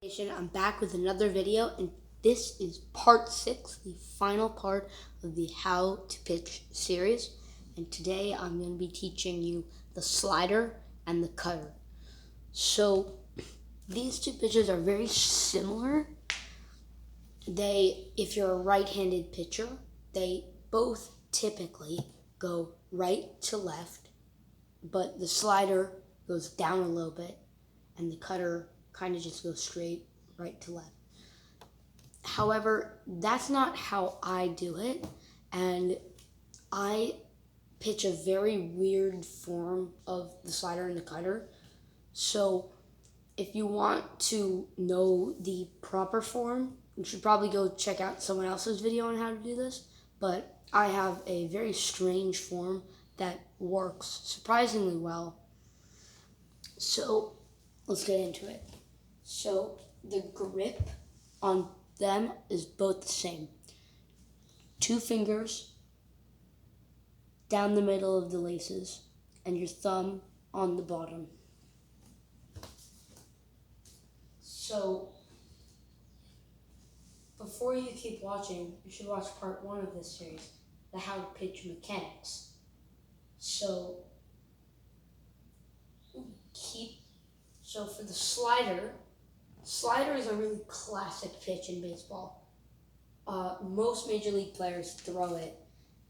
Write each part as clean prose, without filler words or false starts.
I'm back with another video, and this is part 6, the final part of the How to Pitch series. And today I'm going to be teaching you the slider and the cutter. So these two pitches are very similar. If you're a right-handed pitcher, they both typically go right to left, but the slider goes down a little bit, and the cutter kind of just goes straight right to left. However, that's not how I do it, and I pitch a very weird form of the slider and the cutter. So if you want to know the proper form, you should probably go check out someone else's video on how to do this, but I have a very strange form that works surprisingly well. So let's get into it. So the grip on them is both the same. 2 fingers down the middle of the laces and your thumb on the bottom. So before you keep watching, you should watch part 1 of this series, the How to Pitch Mechanics. So for the slider is a really classic pitch in baseball. Most major league players throw it,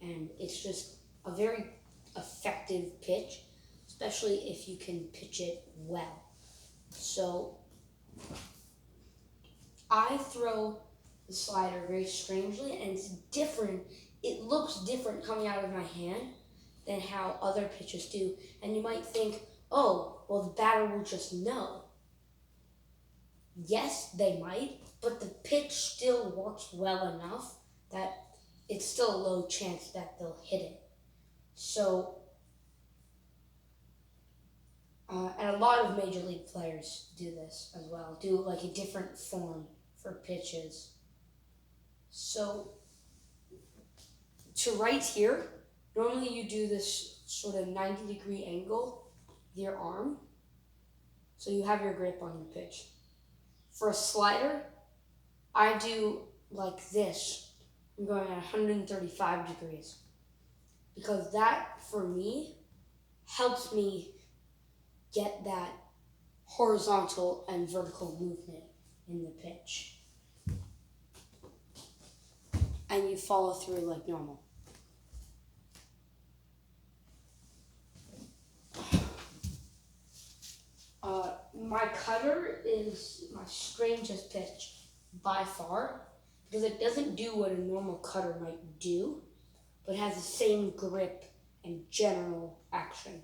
and it's just a very effective pitch, especially if you can pitch it well. So I throw the slider very strangely, and it's different. It looks different coming out of my hand than how other pitchers do. And you might think, oh, well, the batter will just know. Yes, they might, but the pitch still works well enough that it's still a low chance that they'll hit it. So, and a lot of major league players do this as well, do like a different form for pitches. So, to right here, normally you do this sort of 90-degree angle with your arm, so you have your grip on your pitch. For a slider, I do like this. I'm going at 135 degrees because that, for me, helps me get that horizontal and vertical movement in the pitch. And you follow through like normal. My cutter is my strangest pitch by far because it doesn't do what a normal cutter might do, but has the same grip and general action.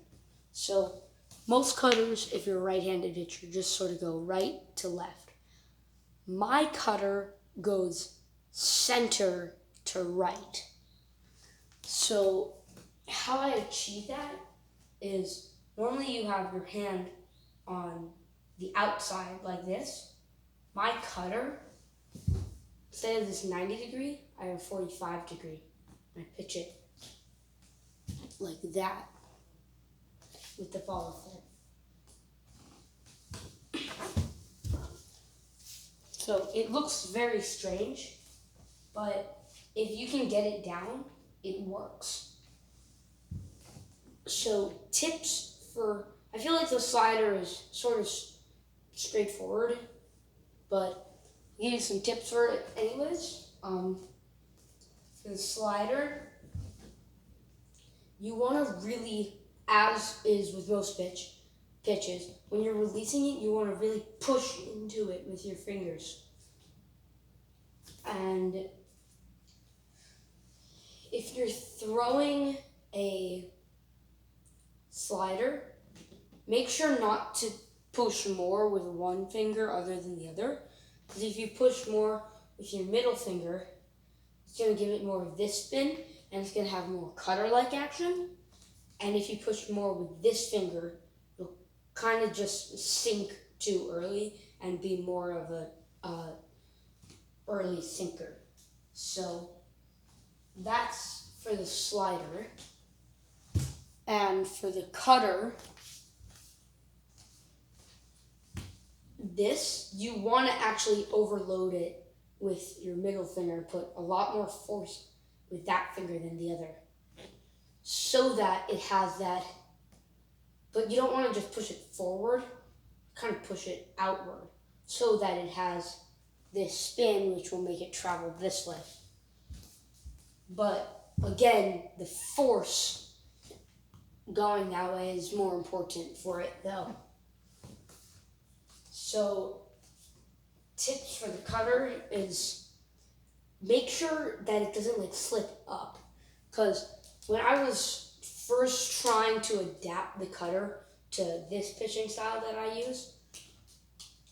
So most cutters, if you're a right-handed pitcher, just sort of go right to left. My cutter goes center to right. So how I achieve that is normally you have your hand on the outside like this. My cutter, instead of this 90 degree, I have 45 degree. And I pitch it like that with the follow through. So it looks very strange, but if you can get it down, it works. So tips for, I feel like the slider is sort of straightforward, but I'll give you some tips for it anyways. For the slider, you want to really, as is with most pitches, when you're releasing it, you want to really push into it with your fingers. And if you're throwing a slider, make sure not to push more with one finger other than the other. Because if you push more with your middle finger, it's going to give it more of this spin, and it's going to have more cutter-like action. And if you push more with this finger, you'll kind of just sink too early and be more of a early sinker. So that's for the slider. And for the cutter, this, you want to actually overload it with your middle finger, put a lot more force with that finger than the other, so that it has that, but you don't want to just push it forward, kind of push it outward, so that it has this spin, which will make it travel this way. But again, the force going that way is more important for it though. So tips for the cutter is make sure that it doesn't like slip up. Because when I was first trying to adapt the cutter to this pitching style that I use,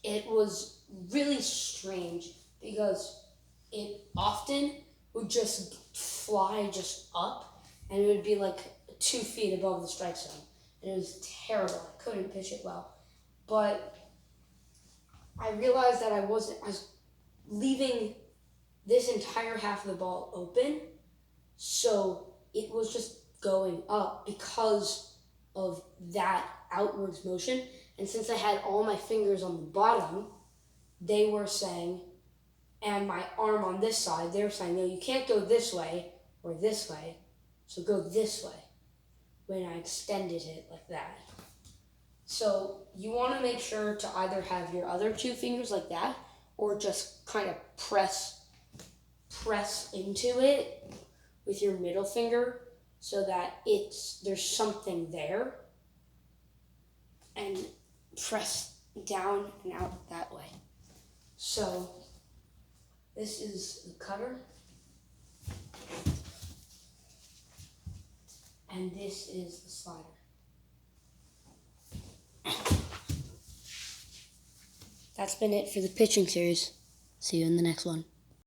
it was really strange because it often would just fly just up and it would be like 2 feet above the strike zone. And it was terrible. I couldn't pitch it well. But I realized that I was leaving this entire half of the ball open, so it was just going up because of that outwards motion. And since I had all my fingers on the bottom, they were saying, and my arm on this side, they were saying, no, you can't go this way or this way, so go this way when I extended it like that. So you want to make sure to either have your other 2 fingers like that or just kind of press into it with your middle finger so that there's something there, and press down and out that way. So this is the cutter and this is the slider. That's been it for the pitching series. See you in the next one.